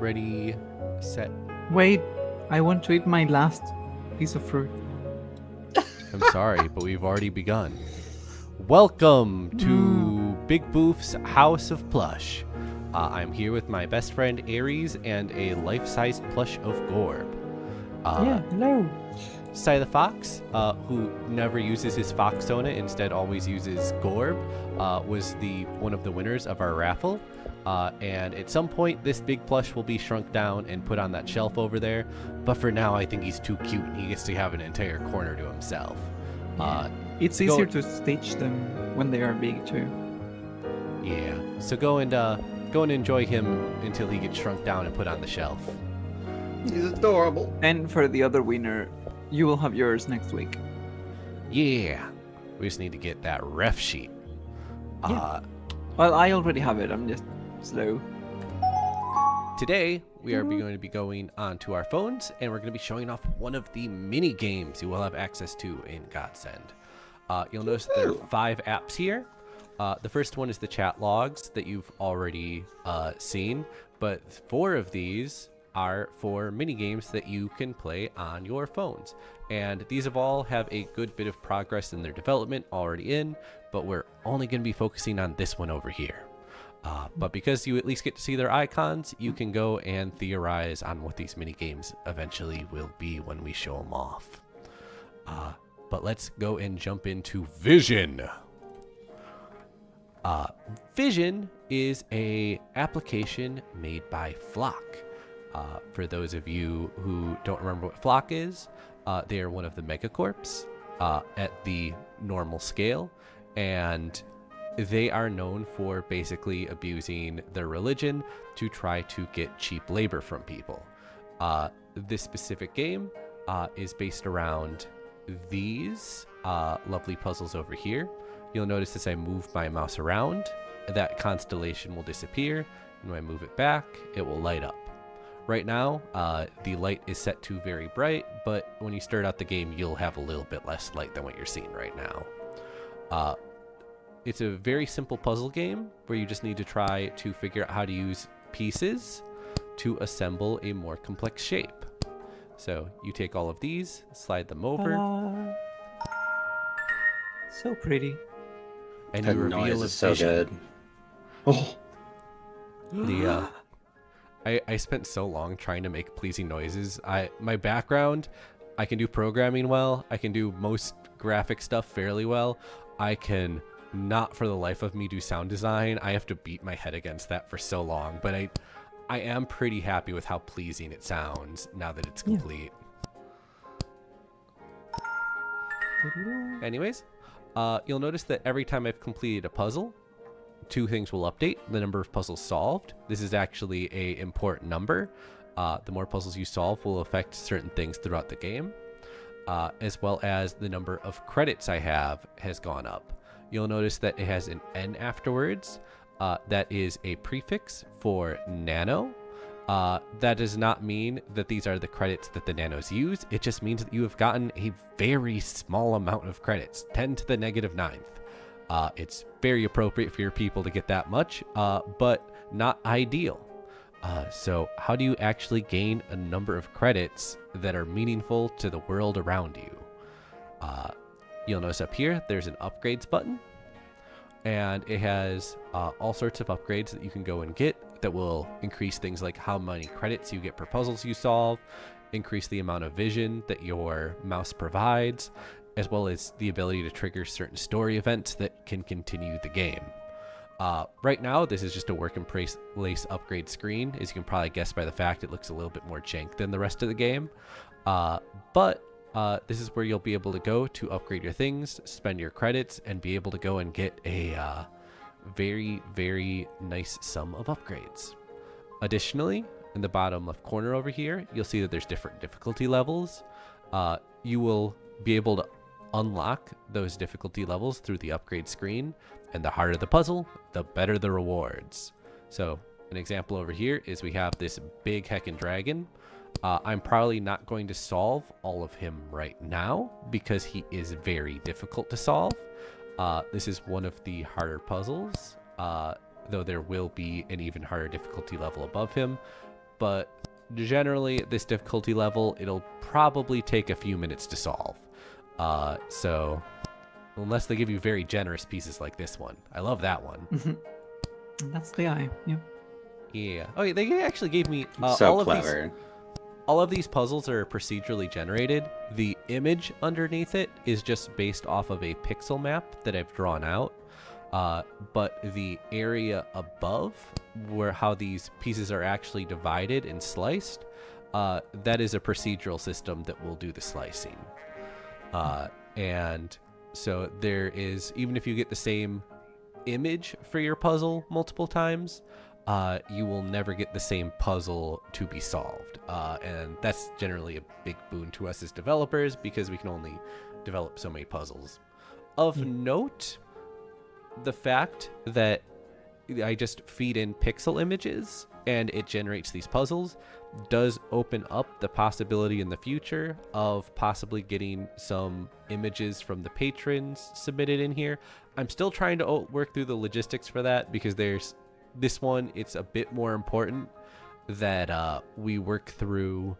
ready, set. Wait, I want to eat my last piece of fruit. I'm sorry, but we've already begun. Welcome to Mm. Big Boof's House of Plush. I'm here with my best friend Aries and a life-sized plush of Gorb. Yeah, hello. Sai the Fox, who never uses his Foxona, instead always uses Gorb, was one of the winners of our raffle. And at some point, this big plush will be shrunk down and put on that shelf over there. But for now, I think he's too cute and he gets to have an entire corner to himself. It's easier to stitch them when they are big too. Yeah. So go and enjoy him until he gets shrunk down and put on the shelf. He's adorable. And for the other winner, you will have yours next week. Yeah. We just need to get that ref sheet. Yeah. Well, I already have it. I'm just slow. Today, we are going to be going onto our phones, and we're going to be showing off one of the mini games you will have access to in GodSend. You'll notice there are 5 apps here. The first one is the chat logs that you've already seen, but 4 of these are for mini games that you can play on your phones. And these all have a good bit of progress in their development already in, but we're only going to be focusing on this one over here. But because you at least get to see their icons, you can go and theorize on what these mini games eventually will be when we show them off. But let's go and jump into Vision. Vision is a application made by Flock. For those of you who don't remember what Flock is, they are one of the megacorps at the normal scale, and they are known for basically abusing their religion to try to get cheap labor from people. This specific game is based around these lovely puzzles over here. You'll notice as I move my mouse around, that constellation will disappear, and when I move it back, it will light up. Right now, the light is set to very bright, but when you start out the game, you'll have a little bit less light than what you're seeing right now. It's a very simple puzzle game where you just need to try to figure out how to use pieces to assemble a more complex shape. So you take all of these, slide them over. So pretty. And That you reveal noise a is so vision. good. Oh, I spent so long trying to make pleasing noises. My background, I can do programming well. I can do most graphic stuff fairly well. I can not for the life of me do sound design. I have to beat my head against that for so long. But I am pretty happy with how pleasing it sounds now that it's complete. Anyways, you'll notice that every time I've completed a puzzle, 2 things will update. The number of puzzles solved. This is actually a important number. The more puzzles you solve will affect certain things throughout the game, as well as the number of credits I have has gone up. You'll notice that it has an N afterwards. That is a prefix for nano. That does not mean that these are the credits that the nanos use. It just means that you have gotten a very small amount of credits, 10 to the negative 9th. It's very appropriate for your people to get that much, but not ideal. So how do you actually gain a number of credits that are meaningful to the world around you? You'll notice up here, there's an upgrades button, and it has all sorts of upgrades that you can go and get that will increase things like how many credits you get per puzzles you solve, increase the amount of vision that your mouse provides, as well as the ability to trigger certain story events that can continue the game. Right now, this is just a work in place upgrade screen. As you can probably guess by the fact it looks a little bit more jank than the rest of the game. But this is where you'll be able to go to upgrade your things, spend your credits, and be able to go and get a very, very nice sum of upgrades. Additionally, in the bottom left corner over here, you'll see that there's different difficulty levels. You will be able to unlock those difficulty levels through the upgrade screen, and the harder the puzzle, the better the rewards. So an example over here is we have this big heckin' dragon. I'm probably not going to solve all of him right now because he is very difficult to solve. This is one of the harder puzzles, though there will be an even harder difficulty level above him. but generally this difficulty level, it'll probably take a few minutes to solve. So unless they give you very generous pieces like this one. I love that one. That's the eye. Yeah. Yeah. Okay, they actually gave me So all clever. of these. All of these puzzles are procedurally generated. The image underneath it is just based off of a pixel map that I've drawn out. But the area above, where how these pieces are actually divided and sliced, that is a procedural system that will do the slicing. And so there is, even if you get the same image for your puzzle multiple times, you will never get the same puzzle to be solved. And that's generally a big boon to us as developers because we can only develop so many puzzles. Of note, the fact that I just feed in pixel images and it generates these puzzles does open up the possibility in the future of possibly getting some images from the patrons submitted in here. I'm still trying to work through the logistics for that because there's this one, it's a bit more important that we work through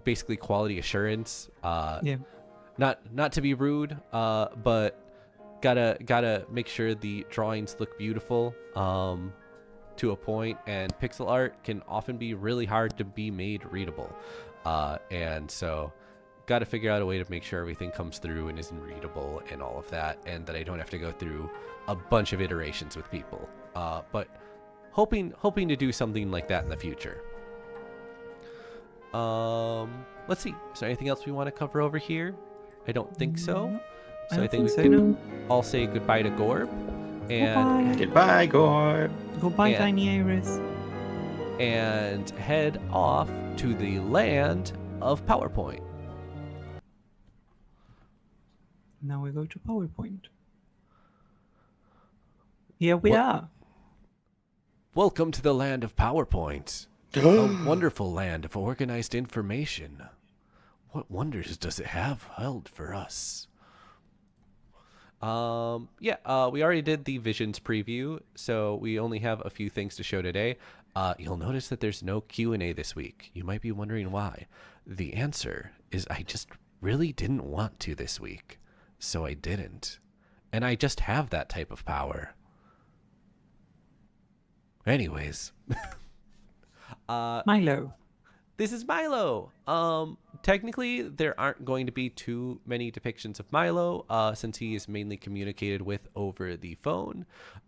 basically quality assurance. Not to be rude, but gotta make sure the drawings look beautiful to a point, and pixel art can often be really hard to be made readable, and so gotta figure out a way to make sure everything comes through and isn't readable and all of that, and that I don't have to go through a bunch of iterations with people, but hoping to do something like that in the future. Let's see, is there anything else we want to cover over here? I don't think so. No, So I think we so, can no. all say goodbye to Gorb, and Goodbye, Gorb. Goodbye, Yeah. Tiny Iris. and head off to the land of PowerPoint. Now we go to PowerPoint. Here we are. Welcome to the land of PowerPoint. A wonderful land of organized information. What wonders does it have held for us? We already did the Visions preview, so we only have a few things to show today. You'll notice that there's no Q&A this week. You might be wondering why. The answer is I just really didn't want to this week, so I didn't. And I just have that type of power. Anyways. Milo. This is Milo. Technically, there aren't going to be too many depictions of Milo, since he is mainly communicated with over the phone.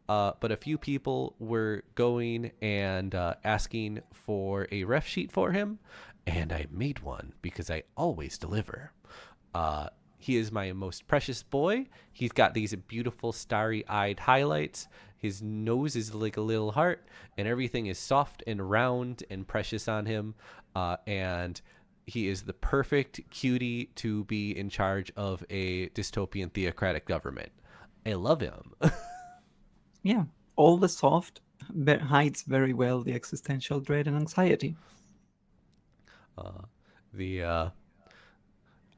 But a few people were going and asking for a ref sheet for him, and I made one because I always deliver. He is my most precious boy. He's got these beautiful starry-eyed highlights. His nose is like a little heart, and everything is soft and round and precious on him. And he is the perfect cutie to be in charge of a dystopian theocratic government. I love him. Yeah. All the soft hides very well the existential dread and anxiety.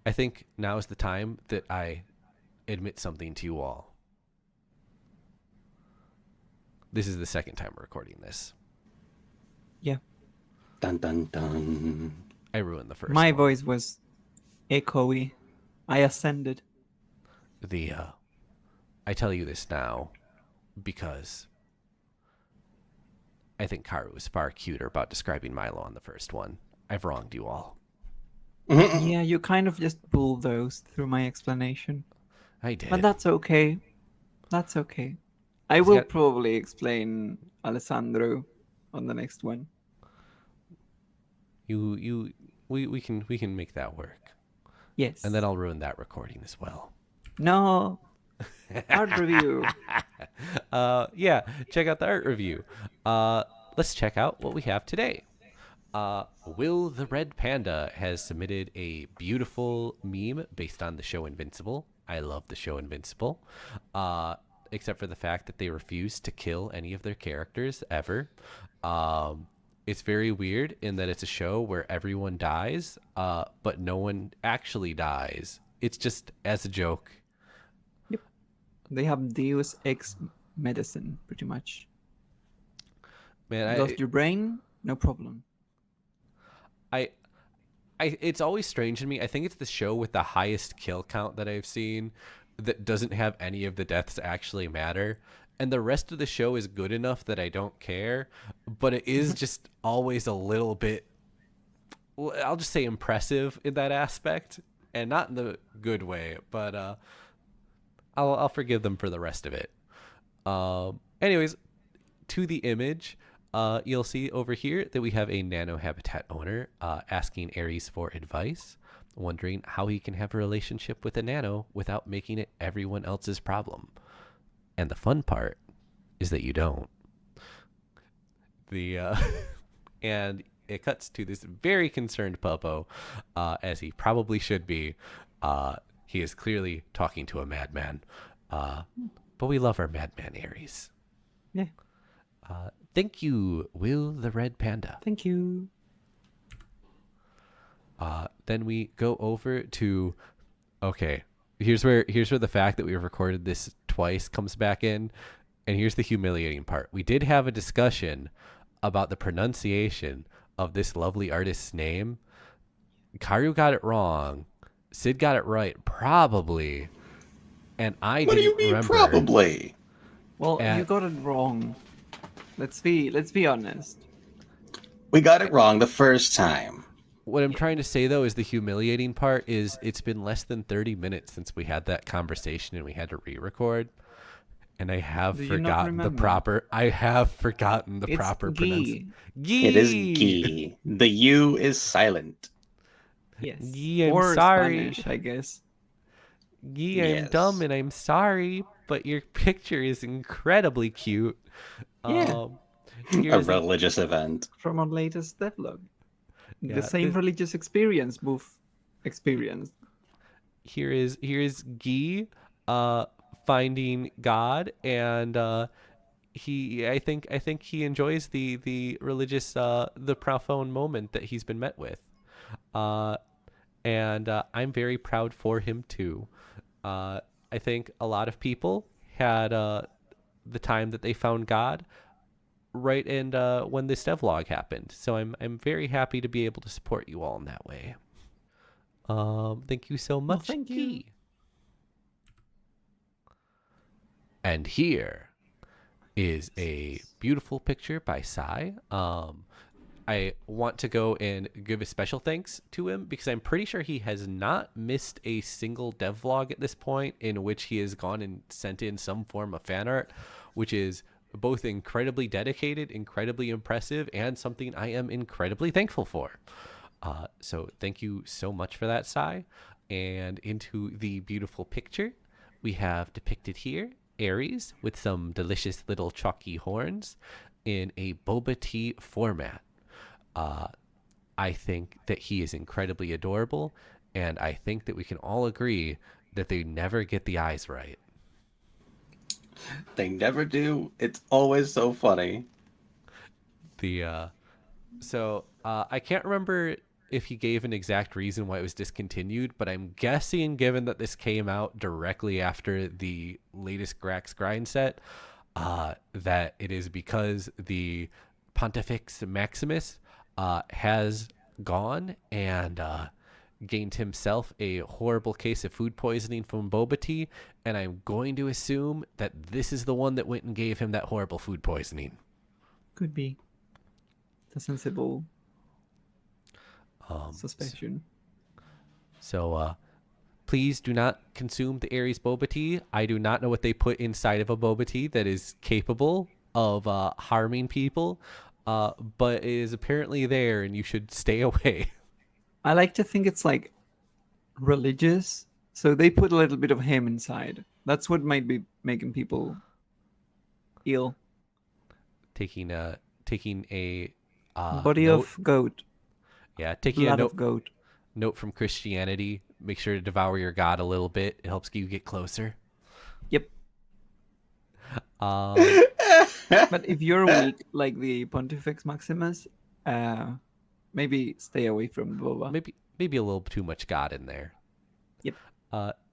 I think now is the time that I admit something to you all. This is the second time we're recording this. Yeah. Dun dun dun. I ruined the first My one. voice was echoey. I ascended. I tell you this now because I think Karu was far cuter about describing Milo on the first one. I've wronged you all. Yeah, you kind of just bulldozed through my explanation. I did. But that's okay. That's okay. I He's will got- probably explain Alessandro on the next one. We can make that work. Yes. And then I'll ruin that recording as well. No. Art review. Yeah, check out the art review. Let's check out what we have today. Will the Red Panda has submitted a beautiful meme based on the show Invincible. I love the show Invincible. Except for the fact that they refuse to kill any of their characters ever. It's very weird in that it's a show where everyone dies, but no one actually dies. It's just as a joke. Yep. They have Deus Ex medicine, pretty much. Man, Lost your brain, No problem. I it's always strange to me. I think it's the show with the highest kill count that I've seen that doesn't have any of the deaths actually matter. And the rest of the show is good enough that I don't care, but it is just always a little bit, I'll just say, impressive in that aspect, and not in the good way, but I'll forgive them for the rest of it. Anyways, to the image, you'll see over here that we have a nano habitat owner asking Aries for advice, wondering how he can have a relationship with a nano without making it everyone else's problem. And the fun part is that you don't. And it cuts to this very concerned Popo, as he probably should be. He is clearly talking to a madman. But we love our madman Aries. Yeah. Thank you, Will the Red Panda. Thank you. Then we go over to, okay, here's where the fact that we've recorded this twice comes back in, and here's the humiliating part. We did have a discussion about the pronunciation of this lovely artist's name. Karu got it wrong. Sid got it right, probably, and I What do didn't you mean, remember. probably? Well, you And- got it wrong. Let's be honest. We got it wrong the first time. What I'm trying to say, though, is the humiliating part is it's been less than 30 minutes since we had that conversation and we had to re-record. And I have Do you not forgotten the remember? proper. I have forgotten the It's proper pronunciation. ghee. It is ghee. The U is silent. Yes. Ghee, I'm or sorry. Spanish, I guess. Ghee, I'm Yes. dumb and I'm sorry, but your picture is incredibly cute. Yeah. A Here's a- religious event. From our latest devlog. Yeah, The same this- religious experience Boof experienced. here is Guy finding God, and I think he enjoys the religious the profound moment that he's been met with, and I'm very proud for him too. I think a lot of people had the time that they found God right, and when this devlog happened, so I'm very happy to be able to support you all in that way. Thank you so much. thank you. Guy. And here is a beautiful picture by Sai. I want to go and give a special thanks to him because I'm pretty sure he has not missed a single devlog at this point in which he has gone and sent in some form of fan art, which is both incredibly dedicated, incredibly impressive, and something I am incredibly thankful for. So thank you so much for that, Sai. And into the beautiful picture we have depicted here Aries with some delicious little chalky horns in a boba tea format. I think that he is incredibly adorable, and I think that we can all agree that they never get the eyes right. They never do. It's always so funny. So I can't remember if he gave an exact reason why it was discontinued, but I'm guessing, given that this came out directly after the latest Grax grind set, that it is because the Pontifex Maximus has gone and gained himself a horrible case of food poisoning from boba tea, and I'm going to assume that this is the one that went and gave him that horrible food poisoning. Could be. The sensible suspicion. So please do not consume the Aries boba tea. I do not know what they put inside of a boba tea that is capable of harming people, but it is apparently there, and you should stay away. I like to think it's like religious, so they put a little bit of him inside. That's what might be making people ill. taking a Body note, of goat, yeah, taking a blood note of goat. note from Christianity. Make sure to devour your God a little bit. It helps you get closer. Yep. Um, But if you're weak, like the Pontifex Maximus, maybe stay away from boba. maybe a little too much God in there. Yep.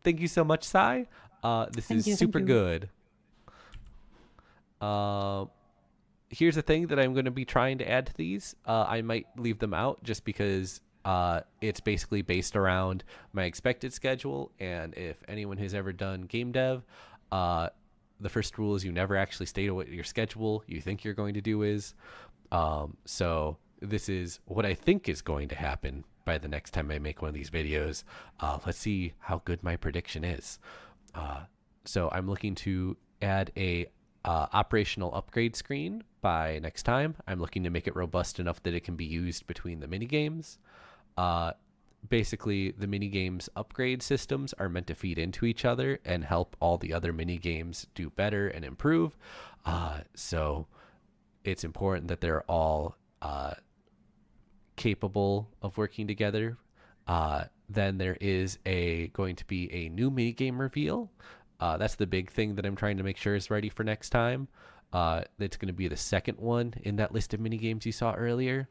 Thank you so much, Sai. This Thank is you, super thank you. good. here's the thing that I'm going to be trying to add to these. I might leave them out just because it's basically based around my expected schedule. And if anyone has ever done game dev, the first rule is you never actually state what your schedule you think you're going to do is. So this is what I think is going to happen by the next time I make one of these videos. Let's see how good my prediction is. So I'm looking to add a operational upgrade screen by next time. I'm looking to make it robust enough that it can be used between the mini games. Basically, the mini games upgrade systems are meant to feed into each other and help all the other mini games do better and improve. So it's important that they're all capable of working together. Then there is going to be a new mini game reveal. That's the big thing that I'm trying to make sure is ready for next time. It's going to be the second one in that list of mini games you saw earlier.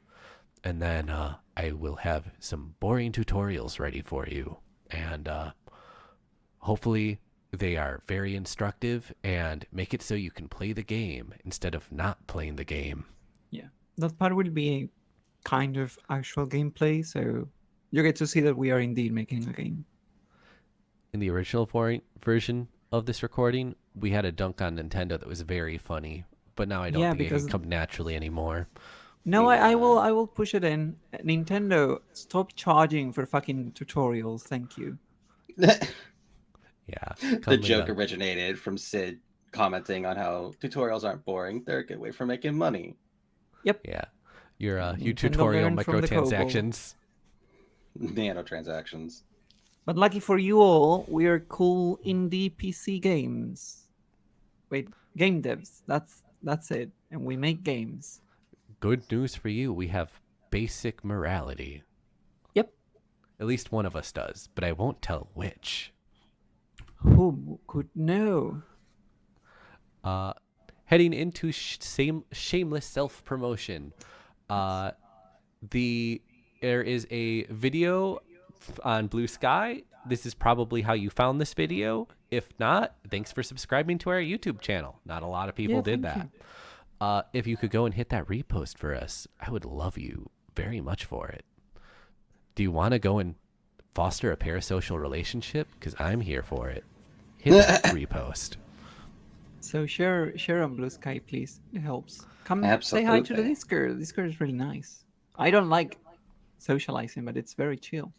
And then I will have some boring tutorials ready for you. And hopefully they are very instructive and make it so you can play the game instead of not playing the game. Yeah, that part will be kind of actual gameplay, so you get to see that we are indeed making a game. In the original version of this recording, we had a dunk on Nintendo that was very funny, but now I don't think it can come naturally anymore. No, I will push it in. Nintendo, stop charging for fucking tutorials. Thank you. Yeah. The joke originated from Sid commenting on how tutorials aren't boring. They're a good way for making money. Yep. Yeah. Your tutorial microtransactions. Nanotransactions. But lucky for you all, we are cool indie PC games. Wait, game devs. That's it. And we make games. Good news for you. We have basic morality. Yep. At least one of us does, but I won't tell which. Who could know? Heading into shameless self-promotion. There is a video on Blue Sky. This is probably how you found this video. If not, thanks for subscribing to our YouTube channel. Not a lot of people did that. If you could go and hit that repost for us, I would love you very much for it. Do you want to go and foster a parasocial relationship? Because I'm here for it. Hit that repost. So share on Blue Sky, please. It helps. Come Absolutely. say hi to the Discord. Discord is really nice. I don't like socializing, but it's very chill.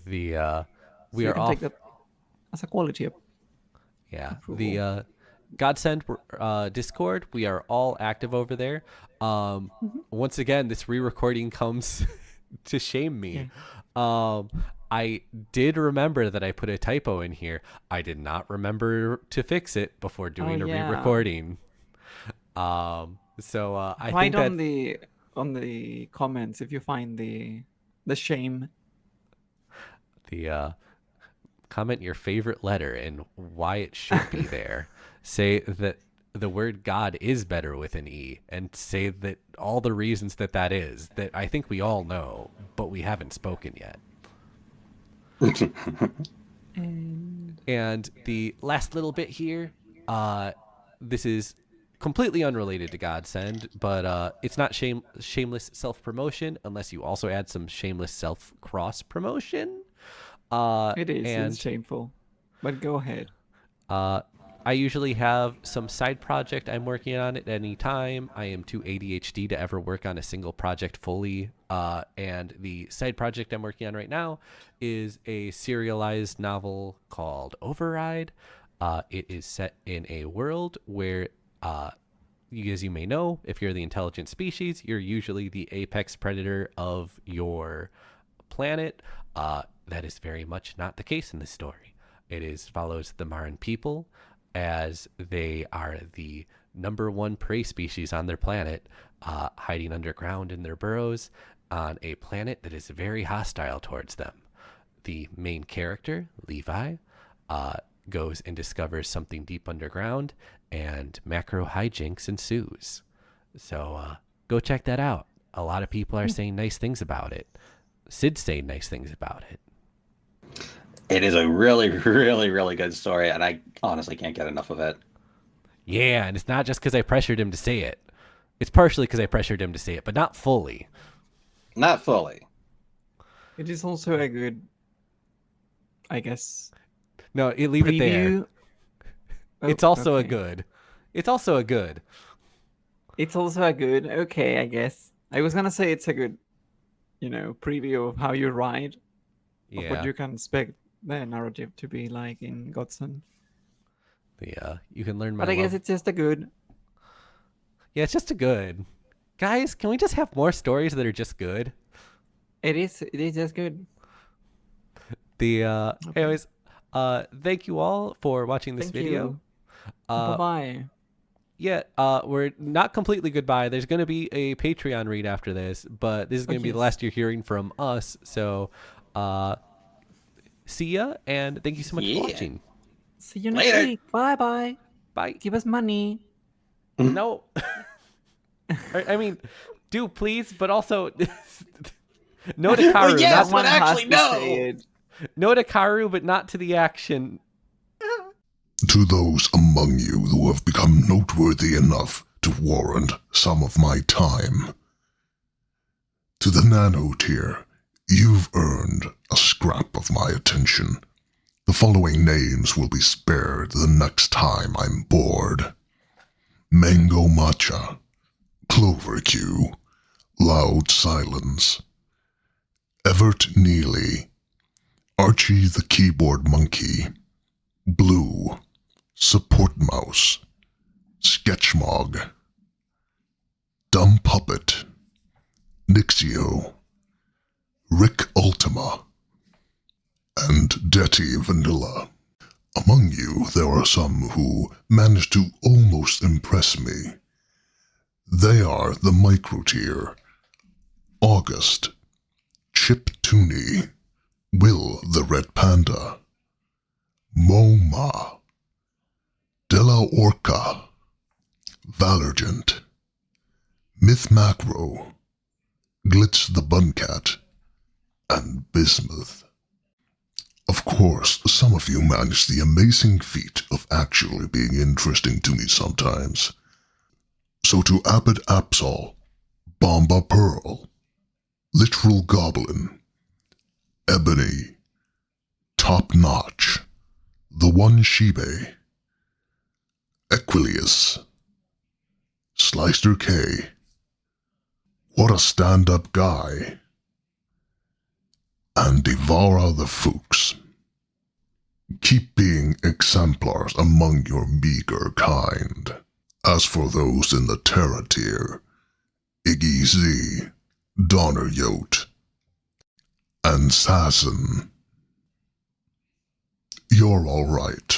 We So are you can off. take that as a quality up. Yeah. approval. The GodSend Discord, we are all active over there. Once again, this re-recording comes to shame me. Yeah. I did remember that I put a typo in here. I did not remember to fix it before doing a re-recording. So I Write think on the comments if you find the shame. Comment your favorite letter and why it should be there. Say that the word God is better with an E, and say that all the reasons that is, that I think we all know, but we haven't spoken yet. And the last little bit here, this is completely unrelated to GodSend, but it's not shameless self-promotion unless you also add some shameless self-cross-promotion. It is. It's shameful. But go ahead. I usually have some side project I'm working on at any time. I am too ADHD to ever work on a single project fully. And the side project I'm working on right now is a serialized novel called Override. It is set in a world where, as you may know, if you're the intelligent species, you're usually the apex predator of your planet. That is very much not the case in this story. It follows the Maran people, as they are the number one prey species on their planet, hiding underground in their burrows on a planet that is very hostile towards them. The main character, Levi, goes and discovers something deep underground, and macro hijinks ensues. So go check that out. A lot of people are saying nice things about it. Sid's saying nice things about it. It is a really, really, really good story, and I honestly can't get enough of it. Yeah, and it's not just because I pressured him to say it. It's partially because I pressured him to say it, but not fully. Not fully. It is also a good, I guess. No, leave it there. Oh, It's also a okay. good. It's also a good. It's also a good. Okay, I guess. I was gonna say it's a good, preview of how you ride, of what Yeah. you can expect the narrative to be like in GodSend. Yeah. You can learn my But I guess love. it's just a good. Yeah, it's just a good. Guys, can we just have more stories that are just good? It is just good. Anyways, thank you all for watching this Thank video. you. Bye-bye. Yeah, we're not completely goodbye. There's going to be a Patreon read after this, but this is going to be the last you're hearing from us. So, see ya, and thank you so much for watching. See you next week. Bye-bye. Bye. Give us money. No. I mean, do please, but also no to Karu. Well, yes, but actually no. No to Karu, but not to the action. To those among you who have become noteworthy enough to warrant some of my time, to the nanoteier, you've earned a scrap of my attention. The following names will be spared the next time I'm bored. Mango Matcha, Clover Q, Loud Silence, Evert Neely, Archie the Keyboard Monkey, Blue, Support Mouse, Sketchmog, Dumb Puppet, Nixio, Rick Ultima, and Detty Vanilla. Among you, there are some who managed to almost impress me. They are the microtier, August, Chip Tooney, Will the Red Panda, Moma, Della Orca, Valergent, Myth Macro, Glitz the Buncat, and Bismuth. Of course, some of you managed the amazing feat of actually being interesting to me sometimes. So to Abbot Absol, Bomba Pearl, Literal Goblin, Ebony, Top Notch, The One Shibe, Equilius, Slicer K, What a Stand-Up Guy, and Devour the Fuchs. Keep being exemplars among your meager kind. As for those in the Terra tier, Iggy Z, Donner Yote, and Sasson, you're all right.